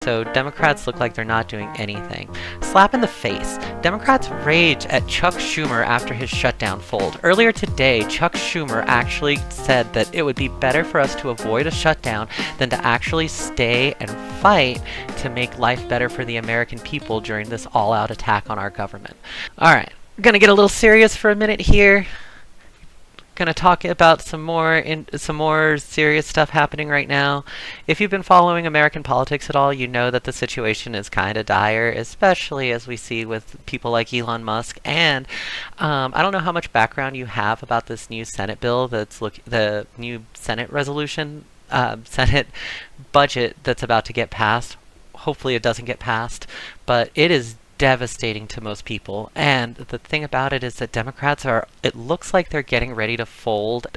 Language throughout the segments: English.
So Democrats look like they're not doing anything. Slap in the face. Democrats rage at Chuck Schumer after his shutdown fold. Earlier today, Chuck Schumer actually said that it would be better for us to avoid a shutdown than to actually stay and fight to make life better for the American people during this all-out attack on our government. All right, we're gonna get a little serious for a minute here. Going to talk about some more serious stuff happening right now. If you've been following American politics at all, you know that the situation is kind of dire, especially as we see with people like Elon Musk. And I don't know how much background you have about this new Senate bill the new Senate resolution, Senate budget that's about to get passed. Hopefully it doesn't get passed, but it is devastating to most people. And the thing about it is that Democrats it looks like they're getting ready to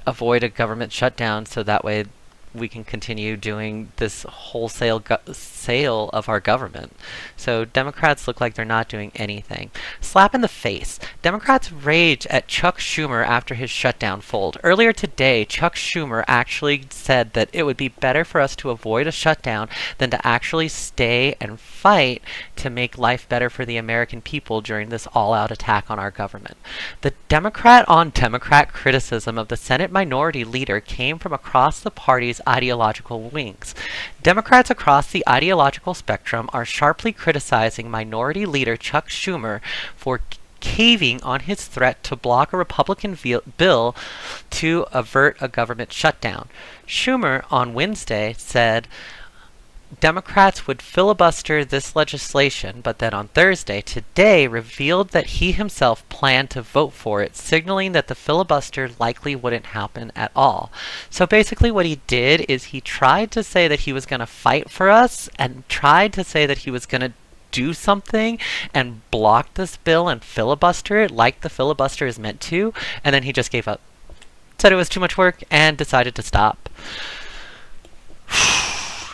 avoid a government shutdown so that way we can continue doing this wholesale sale of our government. So Democrats look like they're not doing anything. Slap in the face. Democrats rage at Chuck Schumer after his shutdown fold. Earlier today, Chuck Schumer actually said that it would be better for us to avoid a shutdown than to actually stay and fight to make life better for the American people during this all-out attack on our government. The Democrat-on-Democrat criticism of the Senate Minority Leader came from across the party's ideological wings. Democrats across the ideological spectrum are sharply criticizing Minority Leader Chuck Schumer for caving on his threat to block a Republican bill to avert a government shutdown. Schumer on Wednesday said Democrats would filibuster this legislation, but then on today, revealed that he himself planned to vote for it, signaling that the filibuster likely wouldn't happen at all. So basically what he did is he tried to say that he was going to fight for us and tried to say that he was going to do something and block this bill and filibuster it like the filibuster is meant to, and then he just gave up. Said it was too much work and decided to stop.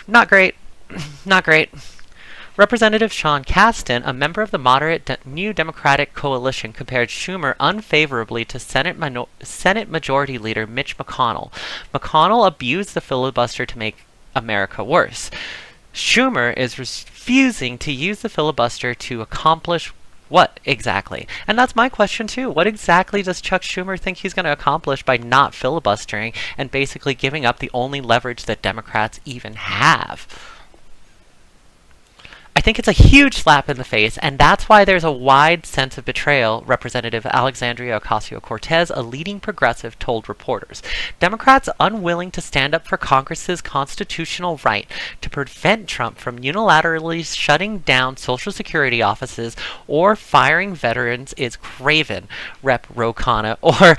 Not great. Not great. Representative Sean Casten, a member of the moderate New Democratic Coalition, compared Schumer unfavorably to Senate Majority Leader Mitch McConnell. McConnell abused the filibuster to make America worse. Schumer is refusing to use the filibuster to accomplish what exactly? And that's my question too. What exactly does Chuck Schumer think he's going to accomplish by not filibustering and basically giving up the only leverage that Democrats even have? I think it's a huge slap in the face, and that's why there's a wide sense of betrayal, Representative Alexandria Ocasio-Cortez, a leading progressive, told reporters. Democrats unwilling to stand up for Congress's constitutional right to prevent Trump from unilaterally shutting down Social Security offices or firing veterans is craven, Rep. Ro Khanna. Or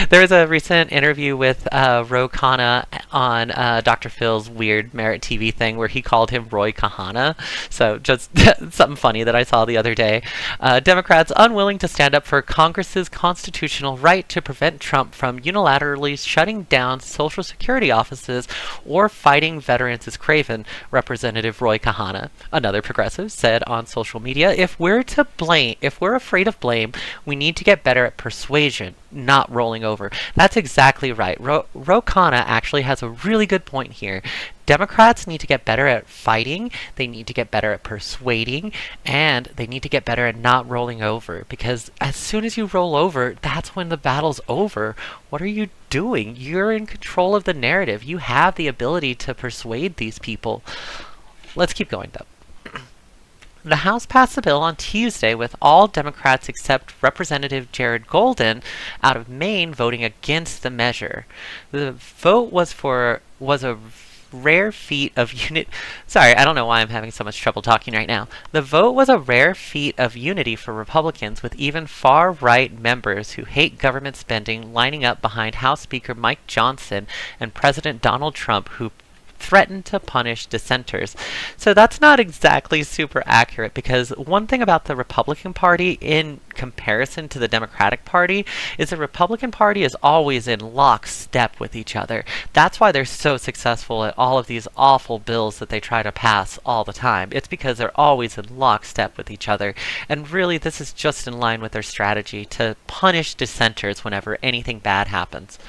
there's a recent interview with Ro Khanna on Dr. Phil's weird Merit TV thing where he called him Roy Kahana. So just something funny that I saw the other day. Democrats unwilling to stand up for Congress's constitutional right to prevent Trump from unilaterally shutting down Social Security offices or fighting veterans is craven, Representative Roy Kahana, another progressive, said on social media. If we're afraid of blame, we need to get better at persuasion, not rolling over. That's exactly right. Ro Khanna actually has a really good point here. Democrats need to get better at fighting, they need to get better at persuading, and they need to get better at not rolling over. Because as soon as you roll over, that's when the battle's over. What are you doing? You're in control of the narrative. You have the ability to persuade these people. Let's keep going though. The House passed the bill on Tuesday with all Democrats except Representative Jared Golden out of Maine voting against the measure. The vote was a rare feat of unity. Sorry, I don't know why I'm having so much trouble talking right now. The vote was a rare feat of unity for Republicans, with even far-right members who hate government spending lining up behind House Speaker Mike Johnson and President Donald Trump, who threatened to punish dissenters. So that's not exactly super accurate, because one thing about the Republican Party in comparison to the Democratic Party is the Republican Party is always in lockstep with each other. That's why they're so successful at all of these awful bills that they try to pass all the time. It's because they're always in lockstep with each other. And really, this is just in line with their strategy to punish dissenters whenever anything bad happens.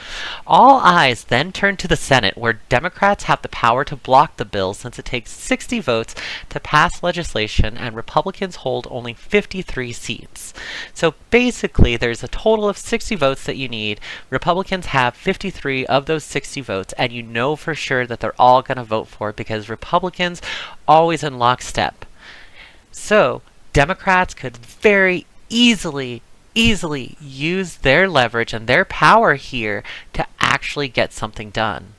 All eyes then turn to the Senate, where Democrats have the power power to block the bill since it takes 60 votes to pass legislation and Republicans hold only 53 seats. So basically, there's a total of 60 votes that you need. Republicans have 53 of those 60 votes, and you know for sure that they're all going to vote for it because Republicans always in lockstep. So Democrats could very easily use their leverage and their power here to actually get something done.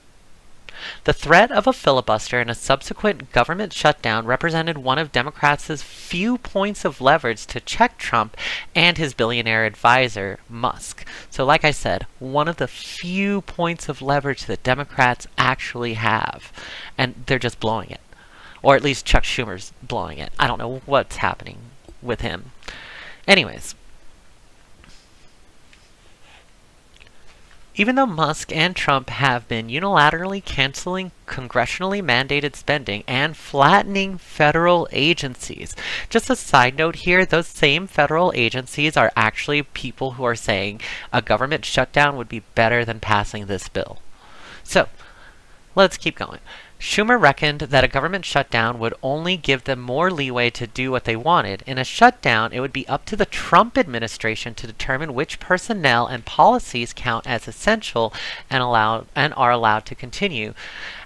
The threat of a filibuster and a subsequent government shutdown represented one of Democrats' few points of leverage to check Trump and his billionaire advisor, Musk. So like I said, one of the few points of leverage that Democrats actually have. And they're just blowing it. Or at least Chuck Schumer's blowing it. I don't know what's happening with him. Anyways. Even though Musk and Trump have been unilaterally canceling congressionally mandated spending and flattening federal agencies. Just a side note here, those same federal agencies are actually people who are saying a government shutdown would be better than passing this bill. So, let's keep going. Schumer reckoned that a government shutdown would only give them more leeway to do what they wanted. In a shutdown, it would be up to the Trump administration to determine which personnel and policies count as essential and are allowed to continue.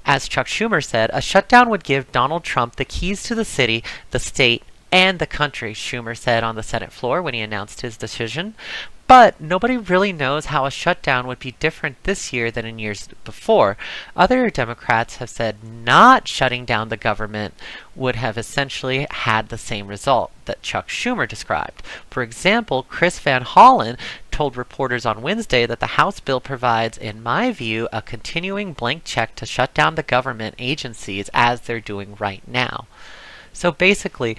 As Chuck Schumer said, a shutdown would give Donald Trump the keys to the city, the state, and the country, Schumer said on the Senate floor when he announced his decision. But nobody really knows how a shutdown would be different this year than in years before. Other Democrats have said not shutting down the government would have essentially had the same result that Chuck Schumer described. For example, Chris Van Hollen told reporters on Wednesday that the House bill provides, in my view, a continuing blank check to shut down the government agencies as they're doing right now. So basically,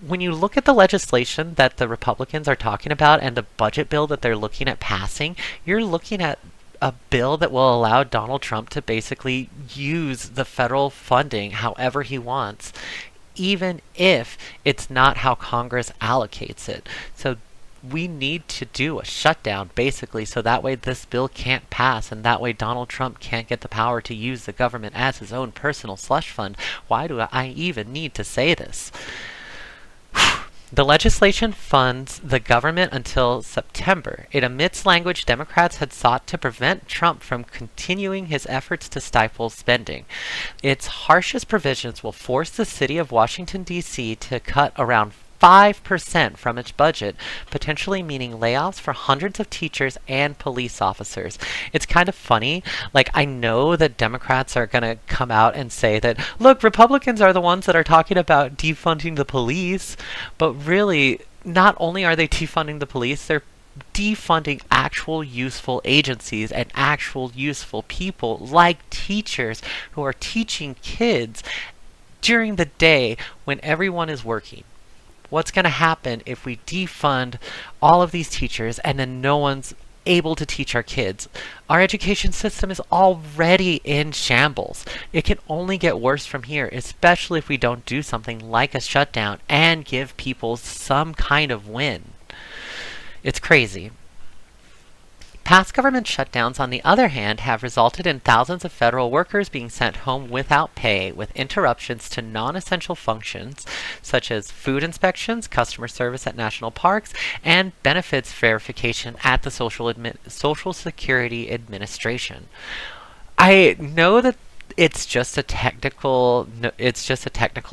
when you look at the legislation that the Republicans are talking about and the budget bill that they're looking at passing, you're looking at a bill that will allow Donald Trump to basically use the federal funding however he wants, even if it's not how Congress allocates it. So we need to do a shutdown, basically, so that way this bill can't pass, and that way Donald Trump can't get the power to use the government as his own personal slush fund. Why do I even need to say this? The legislation funds the government until September. It omits language Democrats had sought to prevent Trump from continuing his efforts to stifle spending. Its harshest provisions will force the city of Washington, D.C. to cut around 5% from its budget, potentially meaning layoffs for hundreds of teachers and police officers. It's kind of funny. Like, I know that Democrats are going to come out and say that, look, Republicans are the ones that are talking about defunding the police, but really, not only are they defunding the police, they're defunding actual useful agencies and actual useful people like teachers who are teaching kids during the day when everyone is working. What's going to happen if we defund all of these teachers and then no one's able to teach our kids? Our education system is already in shambles. It can only get worse from here, especially if we don't do something like a shutdown and give people some kind of win. It's crazy. Past government shutdowns, on the other hand, have resulted in thousands of federal workers being sent home without pay, with interruptions to non-essential functions such as food inspections, customer service at national parks, and benefits verification at the Social Security Administration. I know that it's just a technical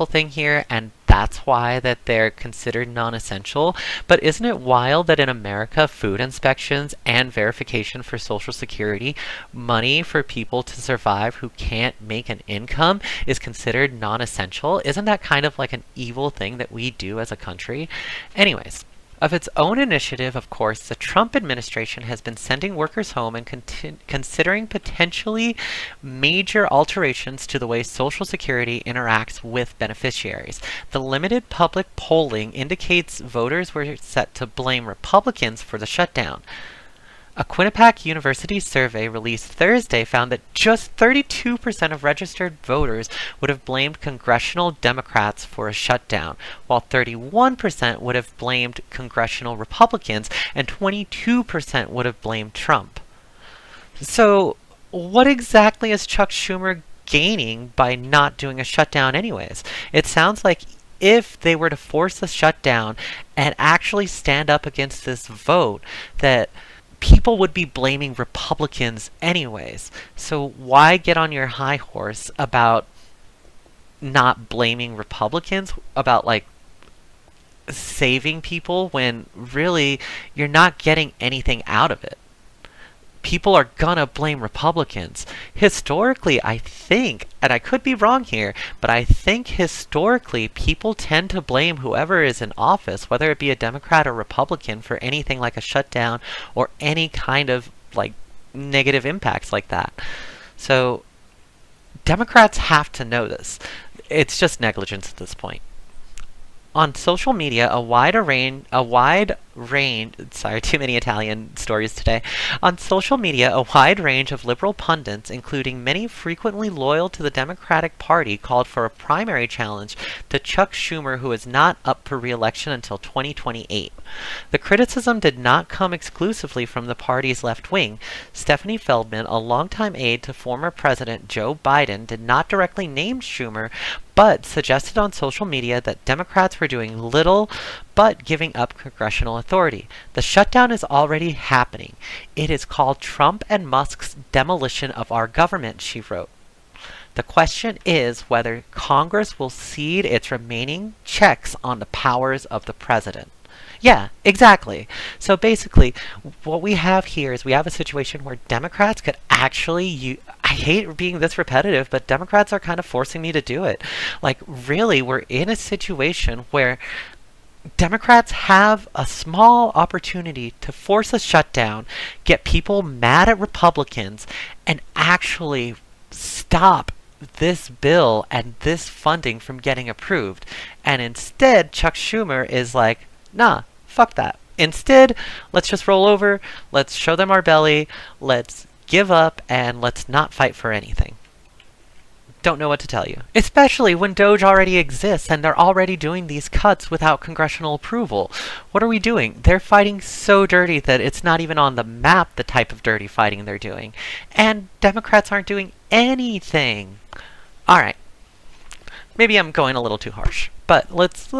thing here, and that's why that they're considered non-essential. But isn't it wild that in America, food inspections and verification for Social Security, money for people to survive who can't make an income, is considered non-essential? Isn't that kind of like an evil thing that we do as a country? Anyways. Of its own initiative, of course, the Trump administration has been sending workers home and considering potentially major alterations to the way Social Security interacts with beneficiaries. The limited public polling indicates voters were set to blame Republicans for the shutdown. A Quinnipiac University survey released Thursday found that just 32% of registered voters would have blamed congressional Democrats for a shutdown, while 31% would have blamed congressional Republicans and 22% would have blamed Trump. So, what exactly is Chuck Schumer gaining by not doing a shutdown anyways? It sounds like if they were to force a shutdown and actually stand up against this vote, that people would be blaming Republicans anyways. So why get on your high horse about not blaming Republicans, about like saving people, when really you're not getting anything out of it? People are gonna blame Republicans. Historically, I think, and I could be wrong here, but I think historically people tend to blame whoever is in office, whether it be a Democrat or Republican, for anything like a shutdown or any kind of like negative impacts like that. So Democrats have to know this. It's just negligence at this point. On social media, sorry, too many Italian stories today. On social media, a wide range of liberal pundits, including many frequently loyal to the Democratic Party, called for a primary challenge to Chuck Schumer, who is not up for re-election until 2028. The criticism did not come exclusively from the party's left wing. Stephanie Feldman, a longtime aide to former President Joe Biden, did not directly name Schumer, but suggested on social media that Democrats were doing little but giving up congressional authority. The shutdown is already happening. It is called Trump and Musk's demolition of our government, she wrote. The question is whether Congress will cede its remaining checks on the powers of the president. Yeah, exactly. So basically, what we have here is we have a situation where Democrats could actually I hate being this repetitive, but Democrats are kind of forcing me to do it. Like, really, we're in a situation where Democrats have a small opportunity to force a shutdown, get people mad at Republicans, and actually stop this bill and this funding from getting approved. And instead, Chuck Schumer is like, nah, fuck that. Instead, let's just roll over, let's show them our belly, let's give up, and let's not fight for anything. Don't know what to tell you. Especially when Doge already exists and they're already doing these cuts without congressional approval. What are we doing? They're fighting so dirty that it's not even on the map the type of dirty fighting they're doing. And Democrats aren't doing anything. Alright. Maybe I'm going a little too harsh, but let's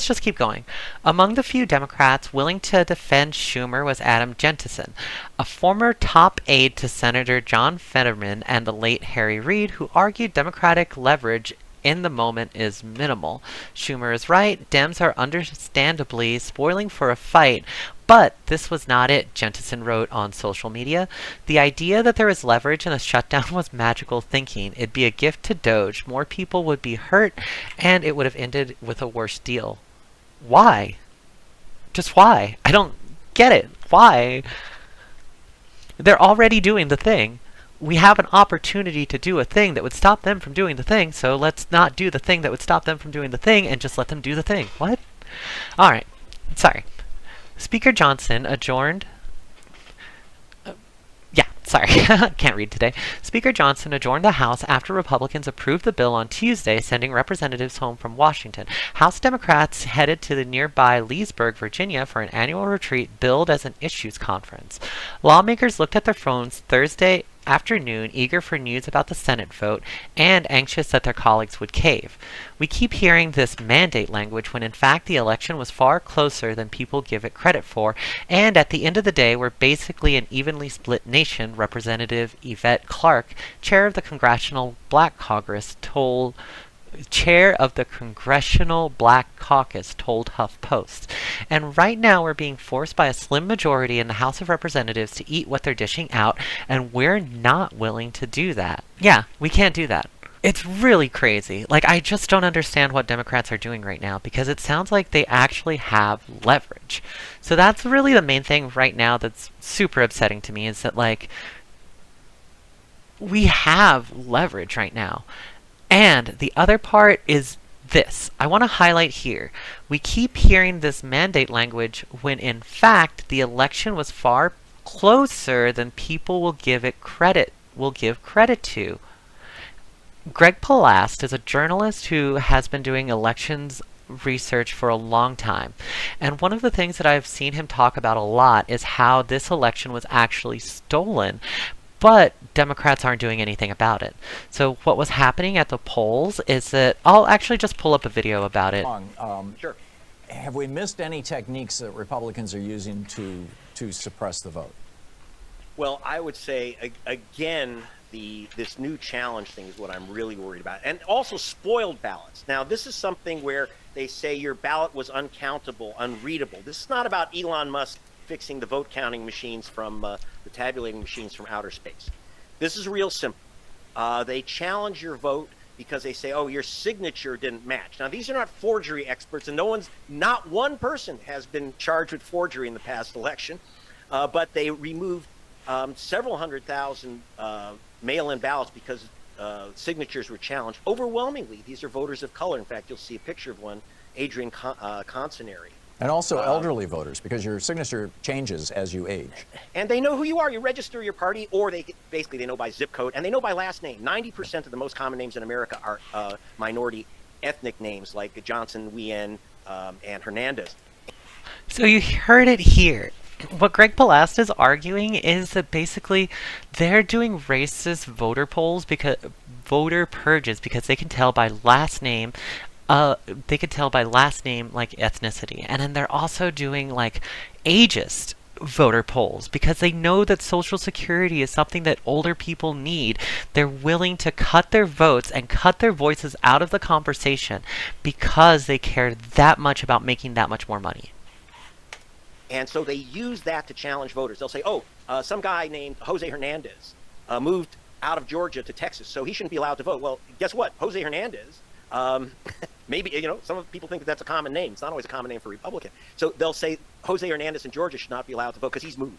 just keep going. Among the few Democrats willing to defend Schumer was Adam Jentison, a former top aide to Senator John Fetterman and the late Harry Reid, who argued Democratic leverage in the moment is minimal. Schumer is right. Dems are understandably spoiling for a fight, but this was not it, Jentison wrote on social media. The idea that there was leverage in a shutdown was magical thinking. It'd be a gift to Doge. More people would be hurt, and it would have ended with a worse deal. Why? Just why? I don't get it. Why? They're already doing the thing. We have an opportunity to do a thing that would stop them from doing the thing, so let's not do the thing that would stop them from doing the thing and just let them do the thing. What? Alright. Sorry. Speaker Johnson adjourned... Can't read today. Speaker Johnson adjourned the House after Republicans approved the bill on Tuesday, sending representatives home from Washington. House Democrats headed to the nearby Leesburg, Virginia for an annual retreat billed as an issues conference. Lawmakers looked at their phones Thursday afternoon, eager for news about the Senate vote and anxious that their colleagues would cave. We keep hearing this mandate language when in fact the election was far closer than people give it credit for, and at the end of the day we're basically an evenly split nation, Representative Yvette Clarke, chair of the Congressional Black Caucus, told HuffPost. And right now we're being forced by a slim majority in the House of Representatives to eat what they're dishing out, and we're not willing to do that. Yeah, we can't do that. It's really crazy. Like, I just don't understand what Democrats are doing right now, because it sounds like they actually have leverage. So that's really the main thing right now that's super upsetting to me, is that, like, we have leverage right now. And the other part is this. I want to highlight here. We keep hearing this mandate language when in fact the election was far closer than people will give credit to. Greg Palast is a journalist who has been doing elections research for a long time. And one of the things that I've seen him talk about a lot is how this election was actually stolen But Democrats aren't doing anything about it. So what was happening at the polls is that I'll actually just pull up a video about it. Sure. Have we missed any techniques that Republicans are using to suppress the vote? Well, I would say, again, this new challenge thing is what I'm really worried about. And also spoiled ballots. Now, this is something where they say your ballot was uncountable, unreadable. This is not about Elon Musk fixing the vote counting machines from the tabulating machines from outer space. This is real simple. They challenge your vote because they say, oh, your signature didn't match. Now, these are not forgery experts, and not one person has been charged with forgery in the past election, but they removed several 100,000 mail-in ballots because signatures were challenged. Overwhelmingly, these are voters of color. In fact, you'll see a picture of one, Adrian Consonary. And also elderly voters, because your signature changes as you age. And they know who you are. You register your party, or they know by zip code, and they know by last name. 90% of the most common names in America are minority ethnic names, like Johnson, Wien, and Hernandez. So you heard it here. What Greg Palast is arguing is that basically they're doing racist voter purges because they can tell by last name. They could tell by last name, like ethnicity. And then they're also doing like ageist voter polls because they know that Social Security is something that older people need. They're willing to cut their votes and cut their voices out of the conversation because they care that much about making that much more money. And so they use that to challenge voters. They'll say, oh, some guy named Jose Hernandez moved out of Georgia to Texas, so he shouldn't be allowed to vote. Well, guess what? Jose Hernandez, maybe, some people think that that's a common name. It's not always a common name for a Republican. So they'll say Jose Hernandez in Georgia should not be allowed to vote because he's moved.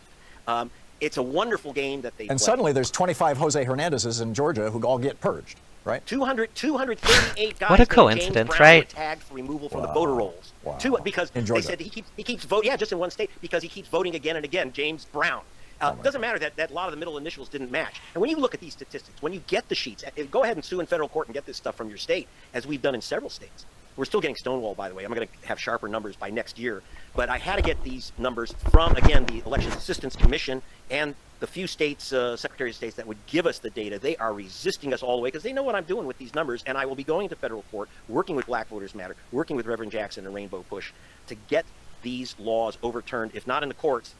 It's a wonderful game that they play. And suddenly there's 25 Jose Hernandezes in Georgia who all get purged, right? 238 guys. What a coincidence, right? Were tagged for removal from the voter rolls. Wow. Because they said he keeps voting. Yeah, just in one state because he keeps voting again and again. James Brown. It doesn't matter that a lot of the middle initials didn't match. And when you look at these statistics, when you get the sheets, go ahead and sue in federal court and get this stuff from your state, as we've done in several states. We're still getting stonewalled, by the way. I'm going to have sharper numbers by next year. But I had to get these numbers from, again, the Elections Assistance Commission and the few states, Secretary of States that would give us the data. They are resisting us all the way because they know what I'm doing with these numbers. And I will be going to federal court, working with Black Voters Matter, working with Reverend Jackson and Rainbow Push to get these laws overturned, if not in the courts,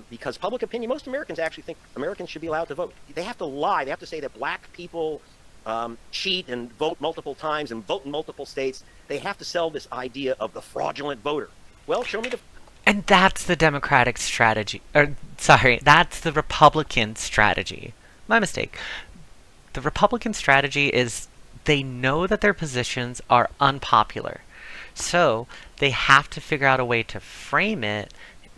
because public opinion, most Americans actually think Americans should be allowed to vote. They have to lie. They have to say that black people cheat and vote multiple times and vote in multiple states. They have to sell this idea of the fraudulent voter. Well, show me the... And that's the Democratic strategy. That's the Republican strategy. My mistake. The Republican strategy is they know that their positions are unpopular. So they have to figure out a way to frame it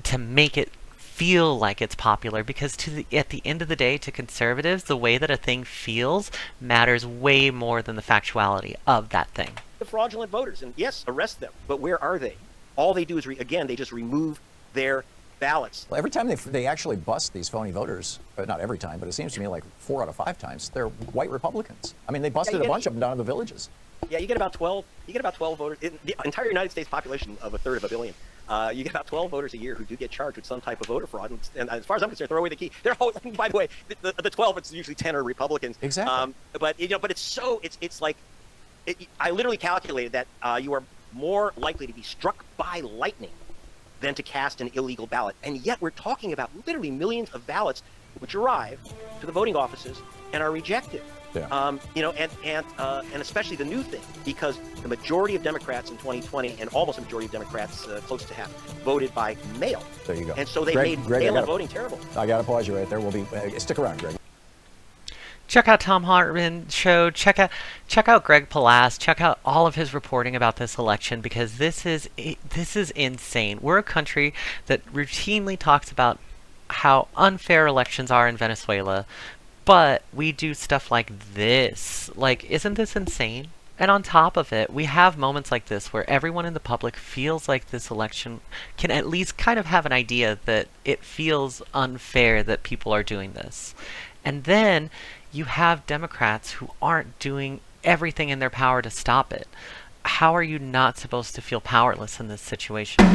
to make it feel like it's popular, because at the end of the day, to conservatives, the way that a thing feels matters way more than the factuality of that thing. The fraudulent voters, and yes, arrest them, but where are they? All they do is, again, they just remove their ballots. Well, every time they actually bust these phony voters, not every time, but it seems to me like 4 out of 5 times, they're white Republicans. I mean, they busted a bunch of them down in the villages. Yeah, you get about 12 voters. In the entire United States population of 1/3 of a billion, you get about 12 voters a year who do get charged with some type of voter fraud. And as far as I'm concerned, throw away the key. By the way, the 12, it's usually 10 are Republicans. Exactly. But it's like, I literally calculated that you are more likely to be struck by lightning than to cast an illegal ballot. And yet we're talking about literally millions of ballots which arrive to the voting offices and are rejected. Yeah. And especially the new thing, because the majority of Democrats in 2020 and almost the majority of Democrats, close to half, voted by mail. There you go. And so they made mail-in voting terrible. I got to pause you right there. We'll be stick around, Greg. Check out Tom Hartman's show. Check out Greg Palast. Check out all of his reporting about this election, because this is insane. We're a country that routinely talks about how unfair elections are in Venezuela, but we do stuff like this. Like, isn't this insane? And on top of it, we have moments like this where everyone in the public feels like this election can at least kind of have an idea that it feels unfair that people are doing this. And then you have Democrats who aren't doing everything in their power to stop it. How are you not supposed to feel powerless in this situation?